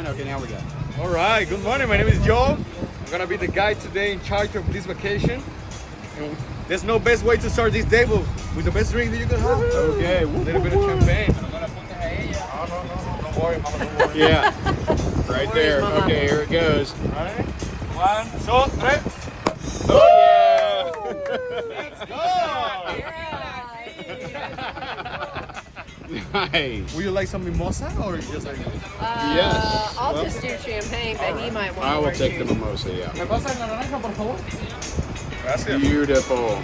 on? Okay, now we go. All right, good morning. My name is Joe. I'm gonna be the guy today in charge of this vacation. And there's no best way to start this day with the best drink that you can have. Okay. A little bit of champagne. Don't worry, mama, don't worry. Yeah. Right there. Okay, here it goes. All right. 1, 2, 3. Oh yeah! Let's go! Nice. Would you like some mimosa or just like? Yes. I'll just do champagne, but he might want I will more take the juice. mimosa, yeah. ¿Me pasa la naranja, por favor? Gracias. Beautiful.